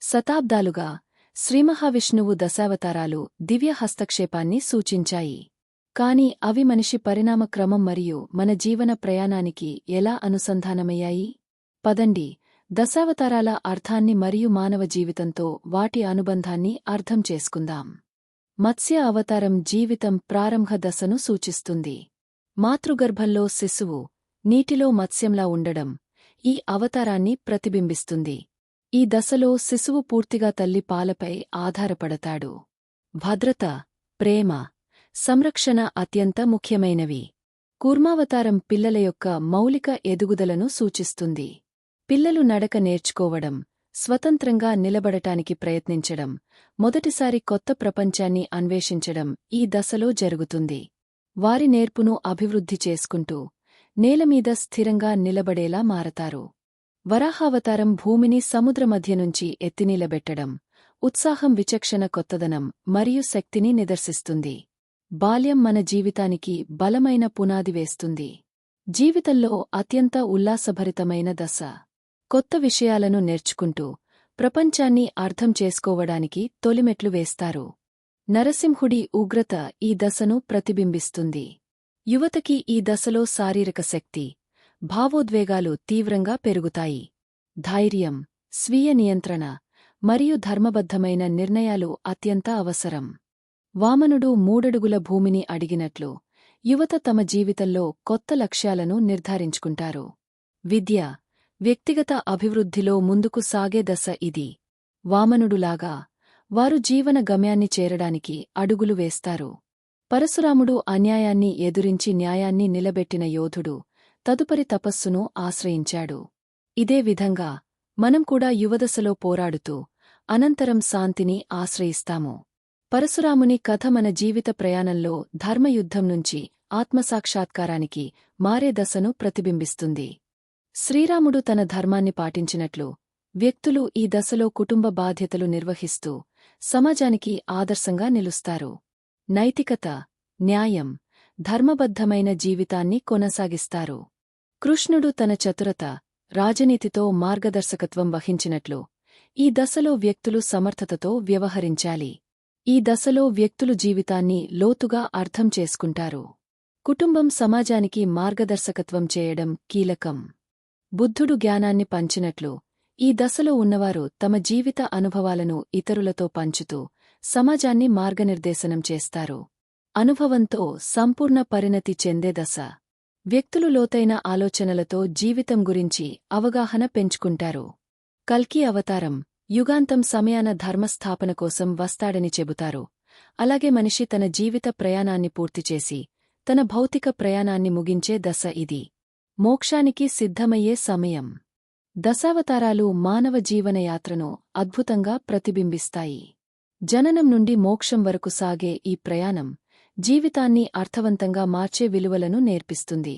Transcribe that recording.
శతాబ్దాలుగా శ్రీమహావిష్ణువు దశావతారాలు దివ్య హస్తక్షేపాన్ని సూచించాయి. కాని అవి మనిషి పరిణామ క్రమం మరియు మన జీవన ప్రయాణానికి ఎలా అనుసంధానమయ్యాయి? పదండి, దశావతారాల అర్థాన్ని మరియు మానవ జీవితంతో వాటి అనుబంధాన్ని అర్థం చేసుకుందాం. మత్స్య అవతారం జీవితం ప్రారంభ దశను సూచిస్తుంది. మాతృగర్భంలో శిశువు నీటిలో మత్స్యంలా ఉండడం ఈ అవతారాన్ని ప్రతిబింబిస్తుంది. ఈ దశలో శిశువు పూర్తిగా తల్లి పాలపై ఆధారపడతాడు. భద్రత, ప్రేమ, సంరక్షణ అత్యంత ముఖ్యమైనవి. కూర్మావతారం పిల్లల యొక్క మౌలిక ఎదుగుదలను సూచిస్తుంది. పిల్లలు నడక నేర్చుకోవడం, స్వతంత్రంగా నిలబడటానికి ప్రయత్నించడం, మొదటిసారి కొత్త ప్రపంచాన్ని అన్వేషించడం ఈ దశలో జరుగుతుంది. వారి నేర్పును అభివృద్ధి చేసుకుంటూ నేలమీద స్థిరంగా నిలబడేలా మారతారు. వరాహావతారం భూమిని సముద్రమధ్యనుంచి ఎత్తినిలబెట్టడం, ఉత్సాహం, విచక్షణ, కొత్తదనం మరియు శక్తిని నిదర్శిస్తుంది. బాల్యం మన జీవితానికి బలమైన పునాది వేస్తుంది. జీవితంలో అత్యంత ఉల్లాసభరితమైన దశ. కొత్త విషయాలను నేర్చుకుంటూ ప్రపంచాన్ని అర్థం చేసుకోవడానికి తొలిమెట్లు వేస్తారు. నరసింహుడి ఉగ్రత ఈ దశను ప్రతిబింబిస్తుంది. యువతకి ఈ దశలో శారీరక శక్తి, భావోద్వేగాలు తీవ్రంగా పెరుగుతాయి. ధైర్యం, స్వీయ నియంత్రణ మరియు ధర్మబద్ధమైన నిర్ణయాలు అత్యంత అవసరం. వామనుడు 3 అడుగుల భూమిని అడిగినట్లు యువత తమ జీవితంలో కొత్త లక్ష్యాలను నిర్ధారించుకుంటారు. విద్య, వ్యక్తిగత అభివృద్ధిలో ముందుకు సాగే దశ ఇది. వామనుడులాగా వారు జీవన గమ్యాన్ని చేరడానికి అడుగులు వేస్తారు. పరశురాముడు అన్యాయాన్ని ఎదురించి న్యాయాన్ని నిలబెట్టిన యోధుడు తదుపరి తపస్సును ఆశ్రయించాడు. ఇదే విధంగా మనం కూడా యువదశలో పోరాడుతూ అనంతరం శాంతిని ఆశ్రయిస్తాము. పరశురాముని కథ మన జీవిత ప్రయాణంలో ధర్మయుద్ధం నుంచి ఆత్మసాక్షాత్కారానికి మారే దశను ప్రతిబింబిస్తుంది. శ్రీరాముడు తన ధర్మాన్ని పాటించినట్లు వ్యక్తులు ఈ దశలో కుటుంబ బాధ్యతలు నిర్వహిస్తూ సమాజానికి ఆదర్శంగా నిలుస్తారు. నైతికత, న్యాయం, ధర్మబద్ధమైన జీవితాన్ని కొనసాగిస్తారు. కృష్ణుడు తన చతురత, రాజనీతితో మార్గదర్శకత్వం వహించినట్లు ఈ దశలో వ్యక్తులు సమర్థతతో వ్యవహరించాలి. ఈ దశలో వ్యక్తులు జీవితాన్ని లోతుగా అర్థం చేసుకుంటారు. కుటుంబం సమాజానికి మార్గదర్శకత్వం చేయడం కీలకం. బుద్ధుడు జ్ఞానాన్ని పంచినట్లు ఈ దశలో ఉన్నవారు తమ జీవిత అనుభవాలను ఇతరులతో పంచుతూ సమాజాన్ని మార్గనిర్దేశనం చేస్తారు. అనుభవంతో సంపూర్ణ పరిణతి చెందే దశ. వ్యక్తులు లోతైన ఆలోచనలతో జీవితం గురించి అవగాహన పెంచుకుంటారు. కల్కి అవతారం యుగాంతం సమయాన ధర్మస్థాపన కోసం వస్తాడని చెబుతారు. అలాగే మనిషి తన జీవిత ప్రయాణాన్ని పూర్తిచేసి తన భౌతిక ప్రయాణాన్ని ముగించే దశ ఇది. మోక్షానికి సిద్ధమయ్యే సమయం. దశావతారాలు మానవ జీవనయాత్రను అద్భుతంగా ప్రతిబింబిస్తాయి. జననం నుండి మోక్షం వరకు సాగే ఈ ప్రయాణం జీవితాన్ని అర్థవంతంగా మార్చే విలువలను నేర్పిస్తుంది.